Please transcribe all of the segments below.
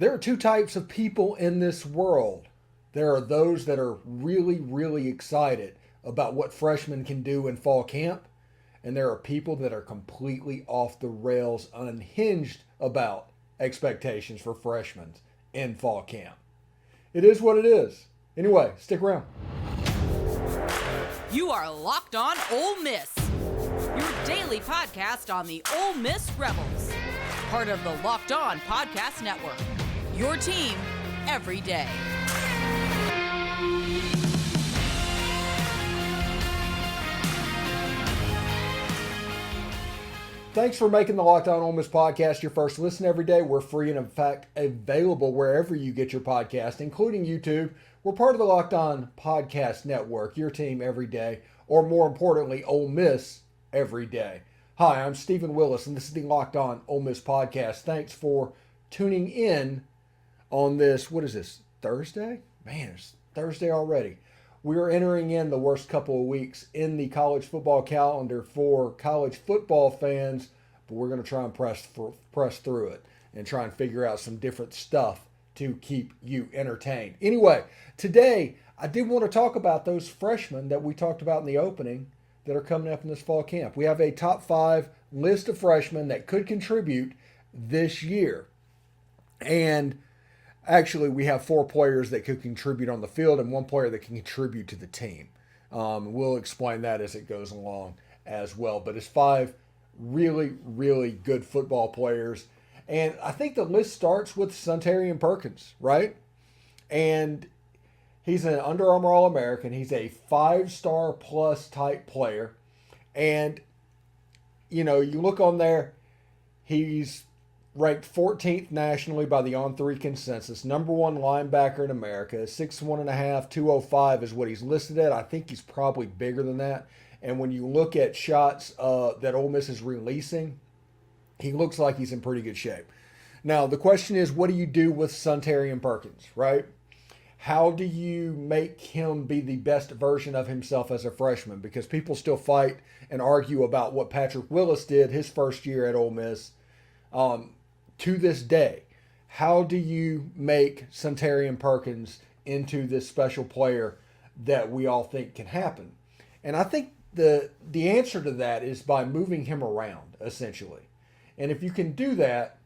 There are two types of people in this world. There are those that are really, really excited about what freshmen can do in fall camp, and there are people that are completely off the rails, unhinged about expectations for freshmen in fall camp. It is what it is. Anyway, stick around. You are Locked On Ole Miss, your daily podcast on the Ole Miss Rebels, part of the Locked On Podcast Network, your team every day. Thanks for making the Locked On Ole Miss podcast your first listen every day. We're free and, in fact, available wherever you get your podcast, including YouTube. We're part of the Locked On Podcast Network, your team every day, or more importantly, Ole Miss every day. Hi, I'm Stephen Willis, and this is the Locked On Ole Miss podcast. Thanks for tuning in on this, what is this, Thursday? Man, it's Thursday already. We are entering in the worst couple of weeks in the college football calendar for college football fans, but we're going to try and press through it and try and figure out some different stuff to keep you entertained. Anyway, today I did want to talk about those freshmen that we talked about in the opening that are coming up in this fall camp. We have a top 5 list of freshmen that could contribute this year. And actually, we have 4 players that could contribute on the field and 1 player that can contribute to the team. We'll explain that as it goes along as well. But it's 5 really, really good football players. And I think the list starts with Suntarine Perkins, right? And he's an Under Armour All-American. He's a 5-star plus type player. And, you know, you look on there, he's ranked 14th nationally by the On3 consensus. Number 1 linebacker in America. 6'1.5", 205 is what he's listed at. I think he's probably bigger than that. And when you look at shots that Ole Miss is releasing, he looks like he's in pretty good shape. Now, the question is, what do you do with Suntarine Perkins, right? How do you make him be the best version of himself as a freshman? Because people still fight and argue about what Patrick Willis did his first year at Ole Miss. To this day, how do you make Suntarine Perkins into this special player that we all think can happen? And I think the answer to that is by moving him around, essentially. And if you can do that,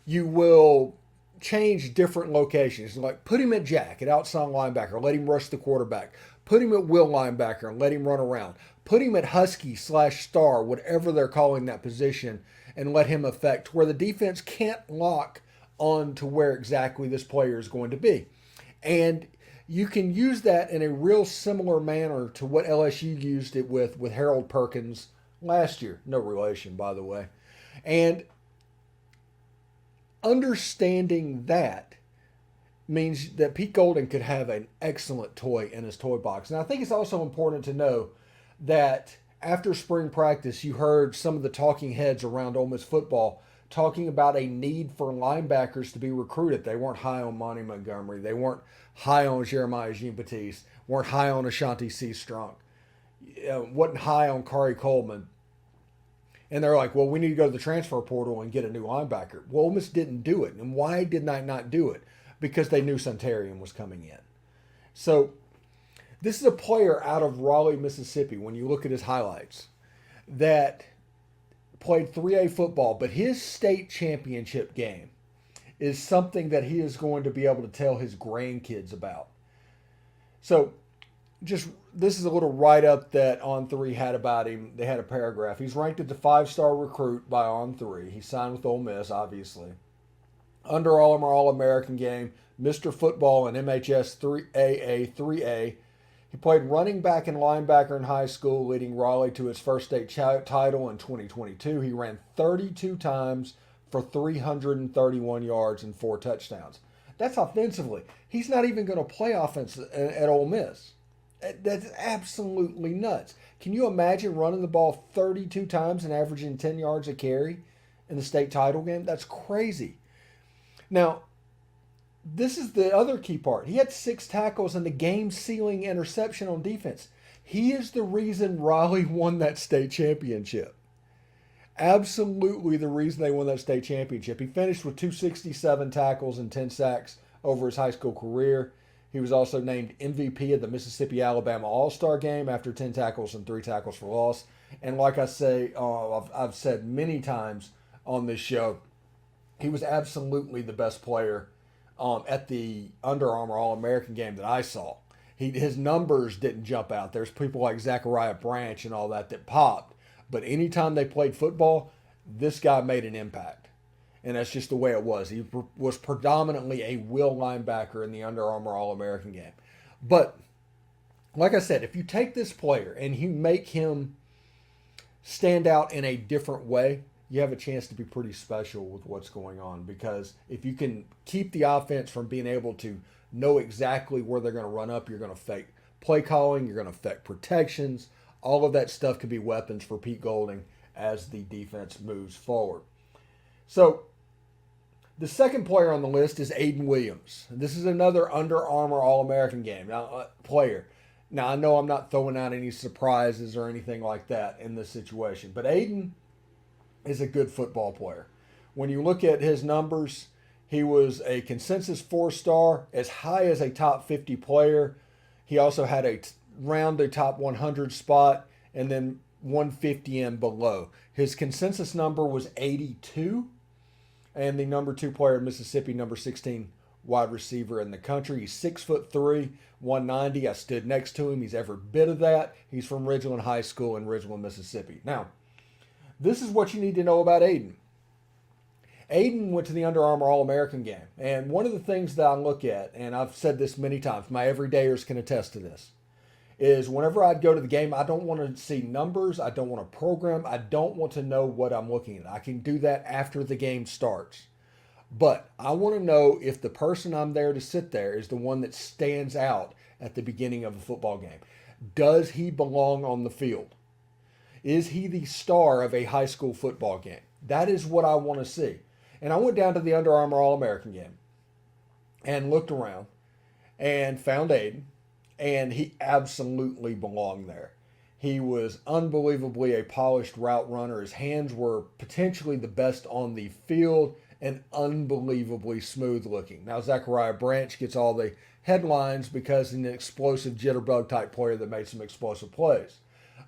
you will change different locations. Like put him at Jack, at outside linebacker, let him rush the quarterback. Put him at will linebacker and let him run around. Put him at Husky/star, whatever they're calling that position, and let him affect where the defense can't lock on to where exactly this player is going to be. And you can use that in a real similar manner to what LSU used it with Harold Perkins last year. No relation, by the way. And understanding that means that Pete Golding could have an excellent toy in his toy box. And I think it's also important to know that after spring practice, you heard some of the talking heads around Ole Miss football talking about a need for linebackers to be recruited. They weren't high on Monty Montgomery. They weren't high on Jamarious Brown, weren't high on Ashanti C. Strunk, wasn't high on Kari Coleman. And they're like, well, we need to go to the transfer portal and get a new linebacker. Well, Ole Miss didn't do it. And why did I not do it? Because they knew Suntarine was coming in. So this is a player out of Raleigh, Mississippi, when you look at his highlights, that played 3A football, but his state championship game is something that he is going to be able to tell his grandkids about. So just this is a little write-up that On3 had about him. They had a paragraph. He's ranked as the 5-star recruit by On3. He signed with Ole Miss, obviously. Under Armour All-American game, Mr. Football and MHS 3AA. He played running back and linebacker in high school, leading Raleigh to its first state title in 2022. He ran 32 times for 331 yards and 4 touchdowns. That's offensively. He's not even going to play offense at Ole Miss. That's absolutely nuts. Can you imagine running the ball 32 times and averaging 10 yards a carry in the state title game? That's crazy. Now, this is the other key part. He had 6 tackles and the game-sealing interception on defense. He is the reason Raleigh won that state championship. absolutely the reason they won that state championship. He finished with 267 tackles and 10 sacks over his high school career. He was also named MVP of the Mississippi-Alabama All-Star Game after 10 tackles and 3 tackles for loss. And like I say, I've said many times on this show, he was absolutely the best player at the Under Armour All-American game that I saw. His numbers didn't jump out. There's people like Zachariah Branch and all that popped. But anytime they played football, this guy made an impact. And that's just the way it was. He was predominantly a will linebacker in the Under Armour All-American game. But like I said, if you take this player and you make him stand out in a different way, you have a chance to be pretty special with what's going on. Because if you can keep the offense from being able to know exactly where they're going to run up, you're going to fake play calling, you're going to affect protections. All of that stuff could be weapons for Pete Golding as the defense moves forward. So the second player on the list is Ayden Williams. This is another Under Armour All-American game player. Now, I know I'm not throwing out any surprises or anything like that in this situation, but Ayden is a good football player. When you look at his numbers, he was a consensus 4-star, as high as a top 50 player. He also had around a top 100 spot, and then 150 and below. His consensus number was 82, and the number 2 player in Mississippi, number 16 wide receiver in the country. He's 6'3", 190. I stood next to him. He's every bit of that. He's from Ridgeland High School in Ridgeland, Mississippi. Now, this is what you need to know about Ayden. Ayden went to the Under Armour All-American game, and one of the things that I look at, and I've said this many times, my everydayers can attest to this, is whenever I'd go to the game, I don't want to see numbers. I don't want to program. I don't want to know what I'm looking at. I can do that after the game starts. But I want to know if the person I'm there to sit there is the one that stands out at the beginning of a football game. Does he belong on the field? Is he the star of a high school football game? That is what I want to see. And I went down to the Under Armour All-American game and looked around and found Ayden. And he absolutely belonged there. He was unbelievably a polished route runner. His hands were potentially the best on the field and unbelievably smooth looking. Now, Zachariah Branch gets all the headlines because he's an explosive jitterbug type player that made some explosive plays.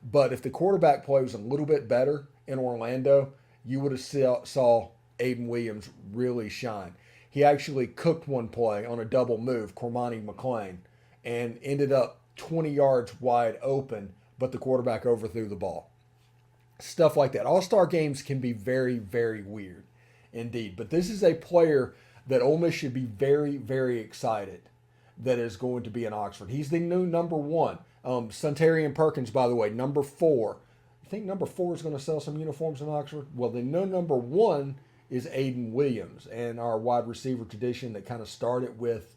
But if the quarterback play was a little bit better in Orlando, you would have saw Ayden Williams really shine. He actually cooked one play on a double move, Cormani McClain, and ended up 20 yards wide open, but the quarterback overthrew the ball. Stuff like that. All-star games can be very, very weird indeed. But this is a player that Ole Miss should be very, very excited that is going to be in Oxford. He's the new number 1. Suntarine Perkins, by the way, number 4. You think number 4 is going to sell some uniforms in Oxford? Well, the new number 1 is Ayden Williams, and our wide receiver tradition that kind of started with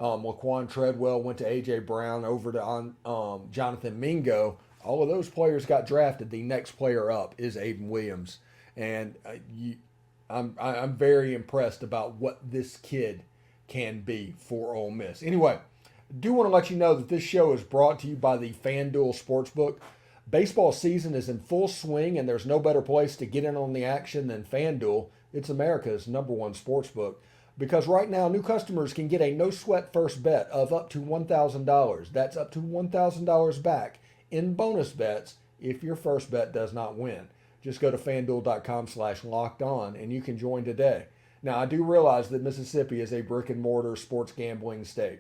Laquon Treadwell, went to AJ Brown, over to Jonathan Mingo. All of those players got drafted. The next player up is Ayden Williams, and I'm very impressed about what this kid can be for Ole Miss. Anyway, I do want to let you know that this show is brought to you by the FanDuel Sportsbook. Baseball season is in full swing, and there's no better place to get in on the action than FanDuel. It's America's #1 sportsbook. Because right now, new customers can get a no-sweat first bet of up to $1,000. That's up to $1,000 back in bonus bets if your first bet does not win. Just go to FanDuel.com/lockedon and you can join today. Now, I do realize that Mississippi is a brick-and-mortar sports gambling state.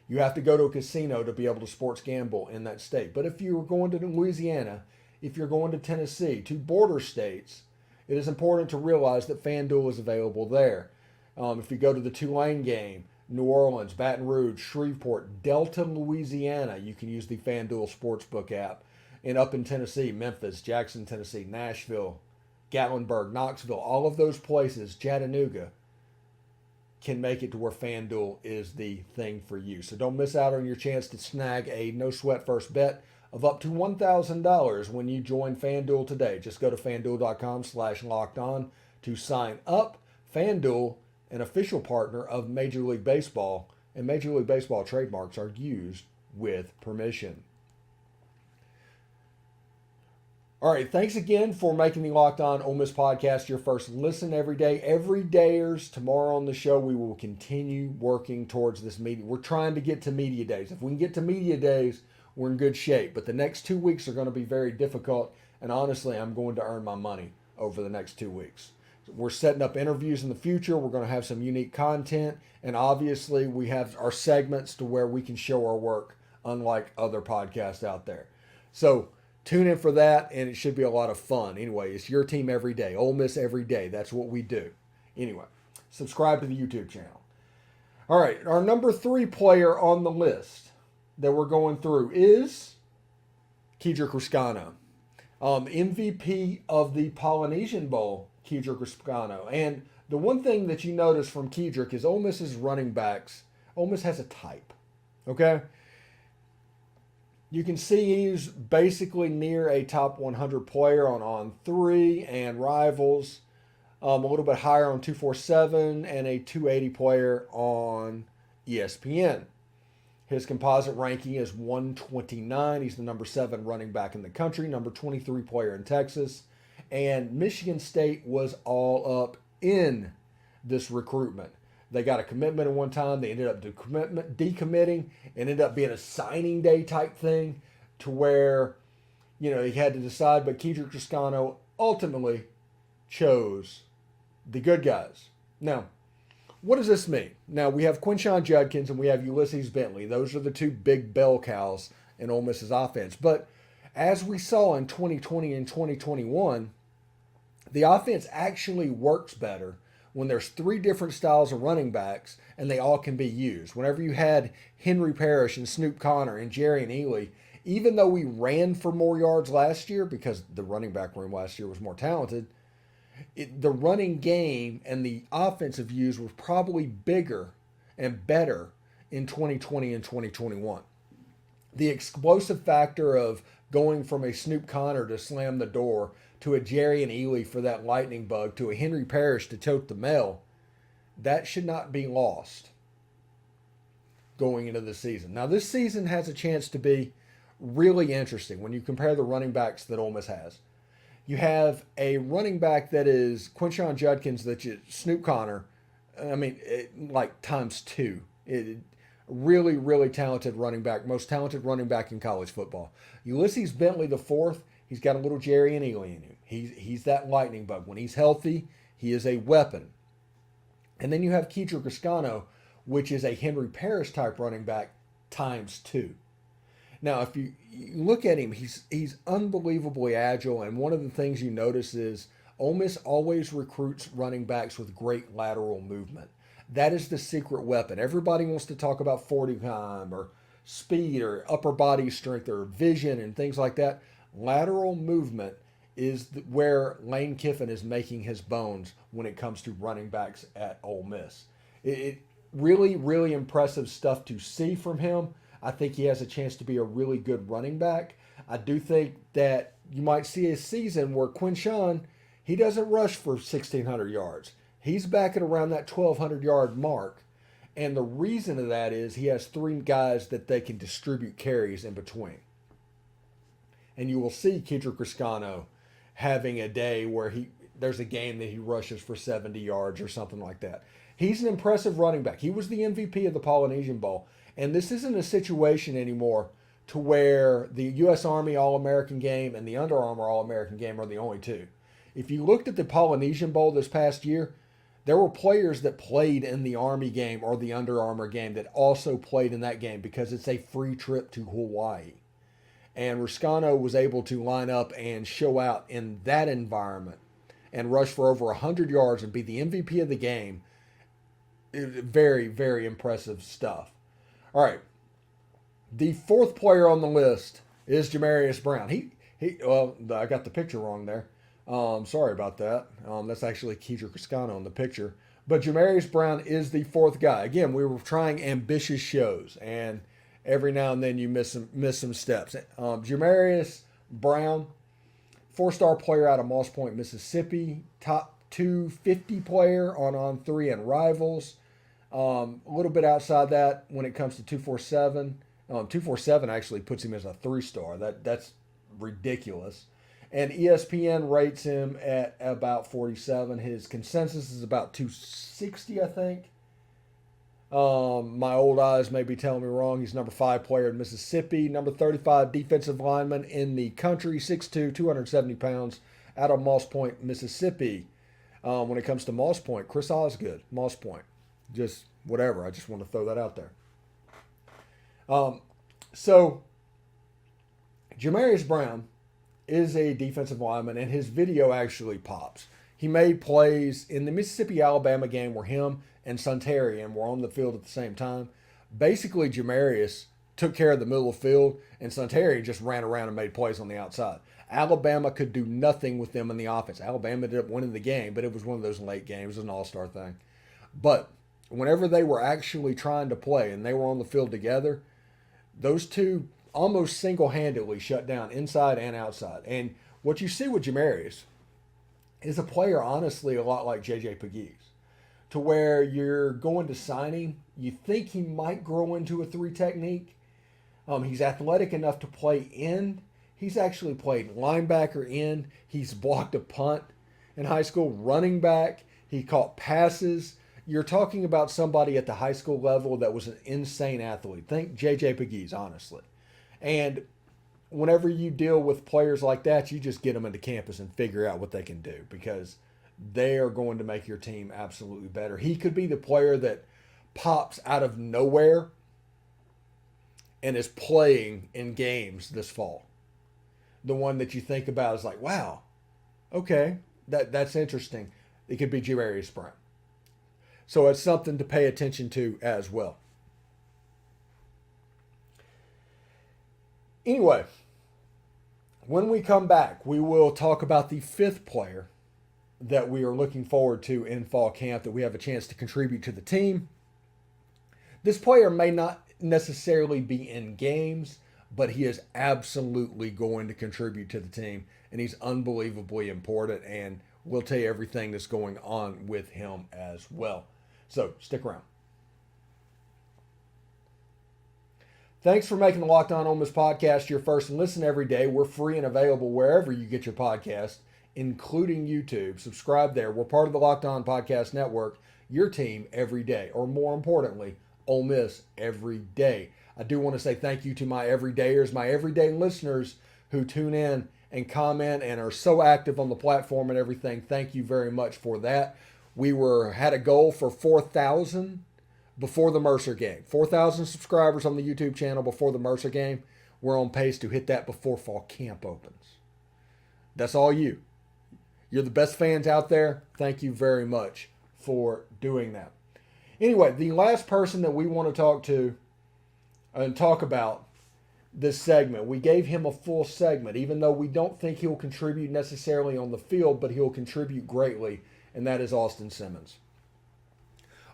You have to go to a casino to be able to sports gamble in that state. But if you're going to Louisiana, if you're going to Tennessee, to border states, it is important to realize that FanDuel is available there. If you go to the Tulane game, New Orleans, Baton Rouge, Shreveport, Delta, Louisiana, you can use the FanDuel Sportsbook app. And up in Tennessee, Memphis, Jackson, Tennessee, Nashville, Gatlinburg, Knoxville, all of those places, Chattanooga, can make it to where FanDuel is the thing for you. So don't miss out on your chance to snag a no-sweat first bet of up to $1,000 when you join FanDuel today. Just go to FanDuel.com/lockedon to sign up. FanDuel, an official partner of Major League Baseball, and Major League Baseball trademarks are used with permission. All right, thanks again for making the Locked On Ole Miss podcast your first listen every day. Every dayers, tomorrow on the show, we will continue working towards this media. We're trying to get to media days. If we can get to media days, we're in good shape. But the next 2 weeks are going to be very difficult. And honestly, I'm going to earn my money over the next 2 weeks. We're setting up interviews in the future. We're going to have some unique content. And obviously, we have our segments to where we can show our work, unlike other podcasts out there. So, tune in for that, and it should be a lot of fun. Anyway, it's your team every day. Ole Miss every day. That's what we do. Anyway, subscribe to the YouTube channel. All right, our number 3 player on the list that we're going through is Kedrick Reescano. MVP of the Polynesian Bowl, Kedrick Reescano. And the one thing that you notice from Kedrick is Ole Miss's running backs. Ole Miss has a type, okay? You can see he's basically near a top 100 player on 3 and Rivals, a little bit higher on 247 and a 280 player on ESPN. His composite ranking is 129. He's the number 7 running back in the country, number 23 player in Texas. And Michigan State was all up in this recruitment. They got a commitment at one time. They ended up decommitting, and ended up being a signing day type thing to where, he had to decide. But Kedrick Reescano ultimately chose the good guys. Now, what does this mean? Now, we have Quinshon Judkins and we have Ulysses Bentley. Those are the 2 big bell cows in Ole Miss's offense. But as we saw in 2020 and 2021, the offense actually works better when there's 3 different styles of running backs and they all can be used. Whenever you had Henry Parrish and Snoop Connor and Jerry and Ely, even though we ran for more yards last year because the running back room last year was more talented, the running game and the offensive use was probably bigger and better in 2020 and 2021. The explosive factor of going from a Snoop Connor to slam the door to a Jerry and Ely for that lightning bug, to a Henry Parrish to tote the mail, that should not be lost going into the season. Now, this season has a chance to be really interesting when you compare the running backs that Ole Miss has. You have a running back that is Quinshon Judkins, that's Snoop Connor, like times 2. Really, really talented running back, most talented running back in college football. Ulysses Bentley, the 4th, he's got a little Jerry and Ely in him. He's that lightning bug. When he's healthy, he is a weapon. And then you have Kedrick Reescano, which is a Henry Parrish type running back times 2. Now, if you look at him, he's unbelievably agile. And one of the things you notice is Ole Miss always recruits running backs with great lateral movement. That is the secret weapon. Everybody wants to talk about 40 time or speed or upper body strength or vision and things like that. Lateral movement is where Lane Kiffin is making his bones when it comes to running backs at Ole Miss. It really, really impressive stuff to see from him. I think he has a chance to be a really good running back. I do think that you might see a season where Quinshon, he doesn't rush for 1,600 yards. He's back at around that 1,200-yard mark. And the reason of that is he has 3 guys that they can distribute carries in between. And you will see Kedrick Reescano having a day where there's a game that he rushes for 70 yards or something like that. He's an impressive running back. He was the MVP of the Polynesian Bowl. And this isn't a situation anymore to where the U.S. Army All-American game and the Under Armour All-American game are the only 2. If you looked at the Polynesian Bowl this past year, there were players that played in the Army game or the Under Armour game that also played in that game because it's a free trip to Hawaii. And Reescano was able to line up and show out in that environment and rush for over 100 yards and be the MVP of the game. Very, very impressive stuff. All right. The 4th player on the list is Jamarious Brown. I got the picture wrong there. Sorry about that. That's actually Kedrick Reescano in the picture. But Jamarious Brown is the 4th guy. Again, we were trying ambitious shows, and every now and then you miss some steps. Jamarious Brown, 4-star player out of Moss Point, Mississippi, top 250 player on 3 and Rivals. A little bit outside that when it comes to 247. 247 actually puts him as a 3-star. That's ridiculous. And ESPN rates him at about 47. His consensus is about 260, I think. My old eyes may be telling me wrong. He's number 5 player in Mississippi, number 35 defensive lineman in the country, 6'2", 270 pounds, out of Moss Point, Mississippi. When it comes to Moss Point, Chris Osgood, Moss Point. Just whatever. I just want to throw that out there. So, Jamarious Brown is a defensive lineman, and his video actually pops. He made plays in the Mississippi-Alabama game where him and Suntarine were on the field at the same time. Basically, Jamarious took care of the middle of the field, and Suntarine just ran around and made plays on the outside. Alabama could do nothing with them in the offense. Alabama ended up winning the game, but it was one of those late games. It was an all-star thing. But whenever they were actually trying to play and they were on the field together, those two almost single-handedly shut down inside and outside. And what you see with Jamarious is a player, honestly, a lot like J.J. Pegues, to where you're going to sign him, you think he might grow into a 3 technique. He's athletic enough to play end. He's actually played linebacker end. He's blocked a punt in high school, running back. He caught passes. You're talking about somebody at the high school level that was an insane athlete. Think J.J. Pegues, honestly. And whenever you deal with players like that, you just get them into campus and figure out what they can do, because they are going to make your team absolutely better. He could be the player that pops out of nowhere and is playing in games this fall. The one that you think about is like, wow, okay, that's interesting. It could be Jamarious Brown. So it's something to pay attention to as well. Anyway, when we come back, we will talk about the 5th player that we are looking forward to in fall camp that we have a chance to contribute to the team. This player may not necessarily be in games, but he is absolutely going to contribute to the team, and he's unbelievably important, and we'll tell you everything that's going on with him as well. So stick around. Thanks for making the Locked On Ole Miss podcast your first listen every day. We're free and available wherever you get your podcast, including YouTube. Subscribe there. We're part of the Locked On Podcast Network, your team every day, or more importantly, Ole Miss every day. I do want to say thank you to my everydayers, my everyday listeners who tune in and comment and are so active on the platform and everything. Thank you very much for that. We had a goal for 4,000 before the Mercer game. 4,000 subscribers on the YouTube channel before the Mercer game. We're on pace to hit that before fall camp opens. That's all you. You're the best fans out there. Thank you very much for doing that. Anyway, the last person that we want to talk to and talk about this segment, we gave him a full segment, even though we don't think he'll contribute necessarily on the field, but he'll contribute greatly, and that is Austin Simmons.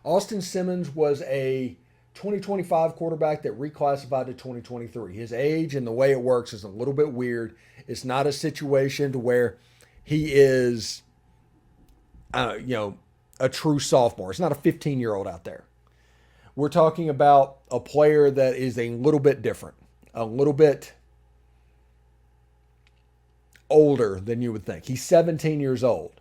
Austin Simmons was a 2025 quarterback that reclassified to 2023. His age and the way it works is a little bit weird. It's not a situation to where he is, a true sophomore. It's not a 15-year-old out there. We're talking about a player that is a little bit different, a little bit older than you would think. He's 17 years old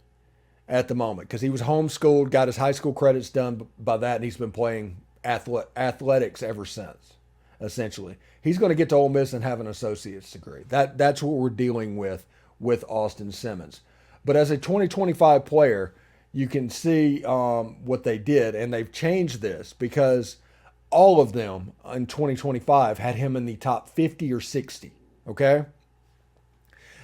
at the moment because he was homeschooled, got his high school credits done by that, and he's been playing athletics ever since, essentially. He's going to get to Ole Miss and have an associate's degree. That's what we're dealing with Austin Simmons. But as a 2025 player, you can see what they did, and they've changed this because all of them in 2025 had him in the top 50 or 60, okay?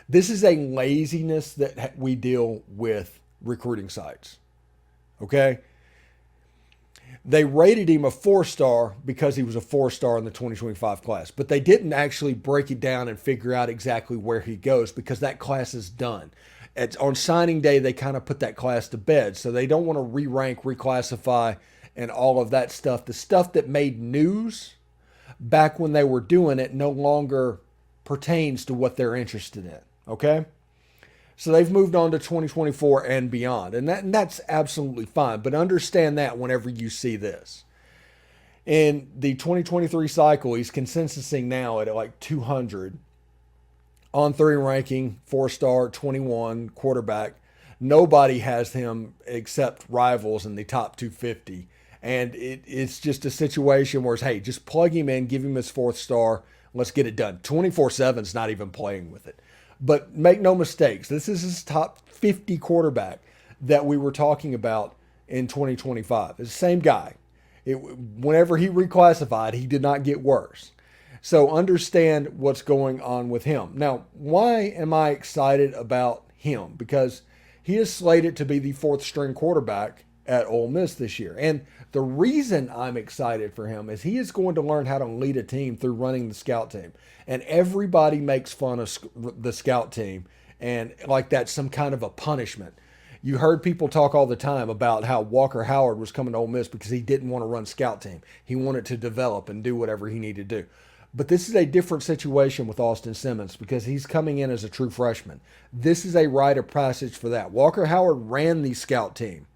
This is a laziness that we deal with recruiting sites, okay? They rated him a 4-star because he was a 4-star in the 2025 class, but they didn't actually break it down and figure out exactly where he goes because that class is done. On signing day, they kind of put that class to bed, so they don't want to re-rank, reclassify, and all of that stuff. The stuff that made news back when they were doing it no longer pertains to what they're interested in, okay? So they've moved on to 2024 and beyond, and that's absolutely fine. But understand that whenever you see this. In the 2023 cycle, he's consensusing now at like 200 On-3 ranking, 4-star, 21 quarterback. Nobody has him except rivals in the top 250. And it's just a situation where it's, hey, just plug him in, give him his 4th star, let's get it done. 24/7 is not even playing with it. But make no mistakes, this is his top 50 quarterback that we were talking about in 2025. It's the same guy. Whenever he reclassified, he did not get worse. So understand what's going on with him. Now, why am I excited about him? Because he is slated to be the 4th string quarterback at Ole Miss this year. And the reason I'm excited for him is he is going to learn how to lead a team through running the scout team. And everybody makes fun of the scout team and like that's some kind of a punishment. You heard people talk all the time about how Walker Howard was coming to Ole Miss because he didn't want to run scout team. He wanted to develop and do whatever he needed to do. But this is a different situation with Austin Simmons because he's coming in as a true freshman. This is a rite of passage for that. Walker Howard ran the scout team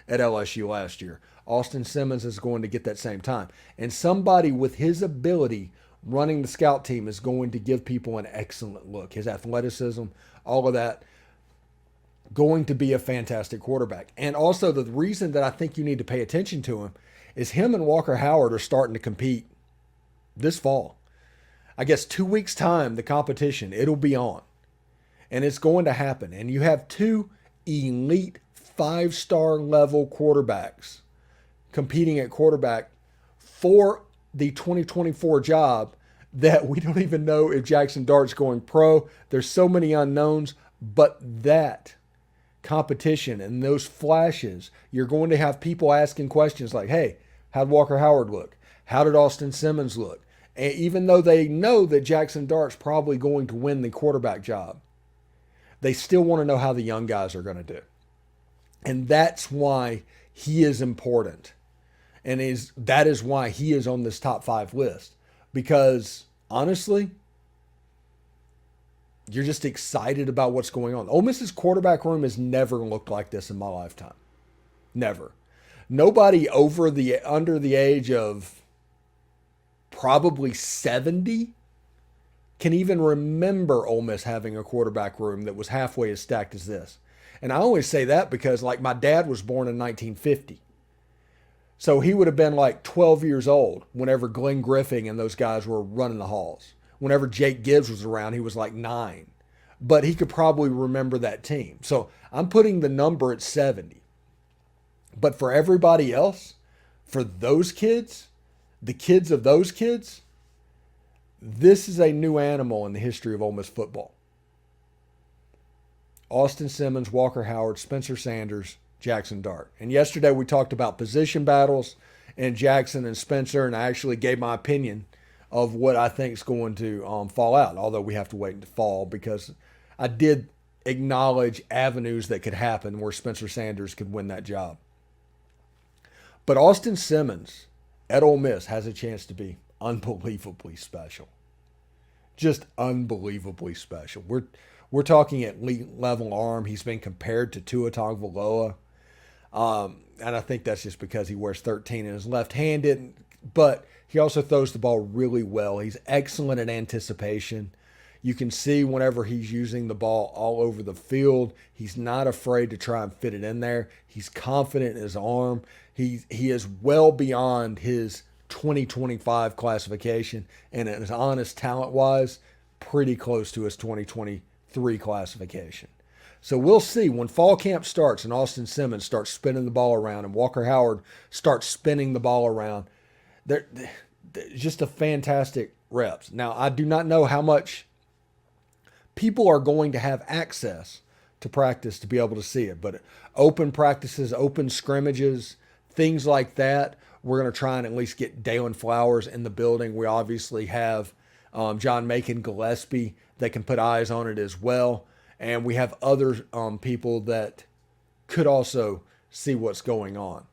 at LSU last year. Austin Simmons is going to get that same time. And somebody with his ability running the scout team is going to give people an excellent look. His athleticism, all of that, going to be a fantastic quarterback. And also the reason that I think you need to pay attention to him is him and Walker Howard are starting to compete this fall. I guess 2 weeks' time, the competition, it'll be on. And it's going to happen. And you have 2 elite 5-star level quarterbacks competing at quarterback for the 2024 job that we don't even know if Jackson Dart's going pro. There's so many unknowns, but that competition and those flashes, you're going to have people asking questions like, hey, how'd Walker Howard look? How did Austin Simmons look? And even though they know that Jackson Dart's probably going to win the quarterback job, they still want to know how the young guys are going to do. And that's why he is important. And that is why he is on this top 5 list. Because honestly, you're just excited about what's going on. Ole Miss's quarterback room has never looked like this in my lifetime. Never. Nobody under the age of probably 70 can even remember Ole Miss having a quarterback room that was halfway as stacked as this. And I always say that because like my dad was born in 1950. So he would have been like 12 years old whenever Glenn Griffin and those guys were running the halls. Whenever Jake Gibbs was around, he was like 9. But he could probably remember that team. So I'm putting the number at 70. But for everybody else, for those kids, the kids of those kids, this is a new animal in the history of Ole Miss football. Austin Simmons, Walker Howard, Spencer Sanders, Jackson Dart. And yesterday we talked about position battles and Jackson and Spencer, and I actually gave my opinion of what I think is going to fall out, although we have to wait until fall because I did acknowledge avenues that could happen where Spencer Sanders could win that job. But Austin Simmons at Ole Miss has a chance to be unbelievably special. Just unbelievably special. We're talking at elite level arm. He's been compared to Tua Tagovailoa. And I think that's just because he wears 13 and is left-handed, but he also throws the ball really well. He's excellent at anticipation. You can see whenever he's using the ball all over the field, he's not afraid to try and fit it in there. He's confident in his arm. He is well beyond his 2025 classification, and is honest talent-wise, pretty close to his 2023 classification. So we'll see when fall camp starts and Austin Simmons starts spinning the ball around and Walker Howard starts spinning the ball around. They're just a fantastic reps. Now, I do not know how much people are going to have access to practice to be able to see it, but open practices, open scrimmages, things like that, we're going to try and at least get Dalen Flowers in the building. We obviously have John Macon Gillespie that can put eyes on it as well. And we have other people that could also see what's going on.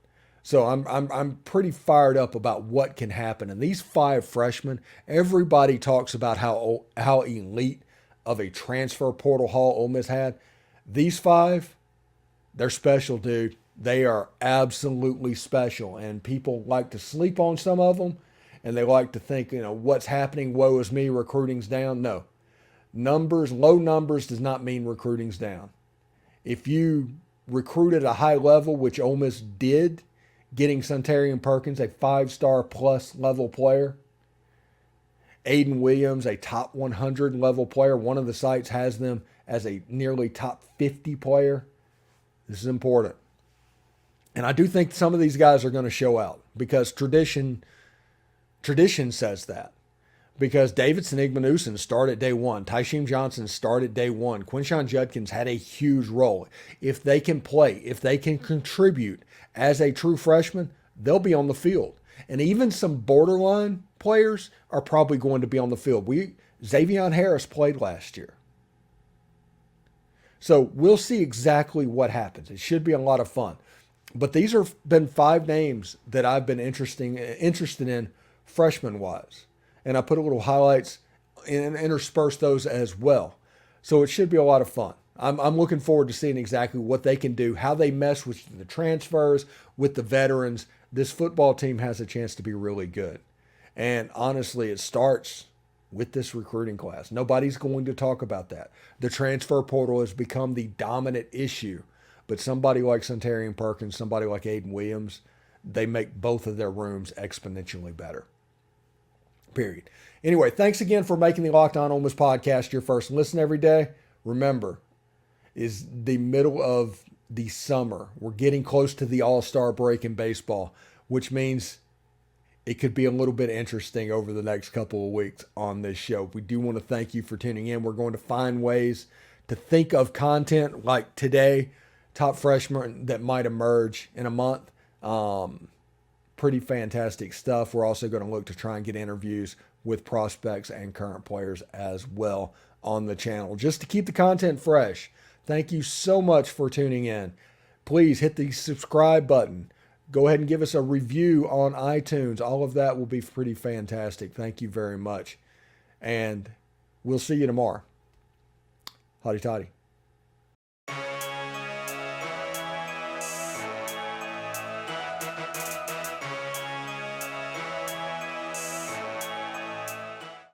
So I'm pretty fired up about what can happen. And these 5 freshmen, everybody talks about how elite of a transfer portal haul Ole Miss had. These 5, they're special, dude. They are absolutely special. And people like to sleep on some of them. And they like to think, what's happening? Woe is me, recruiting's down. No, Low numbers does not mean recruiting's down. If you recruit at a high level, which Ole Miss did, getting Suntarine Perkins, a 5-star plus level player, Ayden Williams, a top 100 level player. One of the sites has them as a nearly top 50 player. This is important. And I do think some of these guys are going to show out because tradition says that. Because Davidson Igmanuson started day one. Tysheem Johnson started day one. Quinshon Judkins had a huge role. If they can play, if they can contribute as a true freshman, they'll be on the field. And even some borderline players are probably going to be on the field. Xavion Harris played last year. So we'll see exactly what happens. It should be a lot of fun. But these have been 5 names that I've been interested in freshman-wise. And I put a little highlights and intersperse those as well. So it should be a lot of fun. I'm looking forward to seeing exactly what they can do, how they mesh with the transfers, with the veterans. This football team has a chance to be really good. And honestly, it starts with this recruiting class. Nobody's going to talk about that. The transfer portal has become the dominant issue. But somebody like Suntarine Perkins, somebody like Ayden Williams, they make both of their rooms exponentially better. Period. Anyway, thanks again for making the Locked On Ole Miss podcast your first listen every day. Remember, is the middle of the summer. We're getting close to the All-Star break in baseball, which means it could be a little bit interesting over the next couple of weeks on this show. We do want to thank you for tuning in. We're going to find ways to think of content like today, top freshmen that might emerge in a month. Pretty fantastic stuff. We're also going to look to try and get interviews with prospects and current players as well on the channel, just to keep the content fresh. Thank you so much for tuning in. Please hit the subscribe button. Go ahead and give us a review on iTunes. All of that will be pretty fantastic. Thank you very much. And we'll see you tomorrow. Hotty toddy.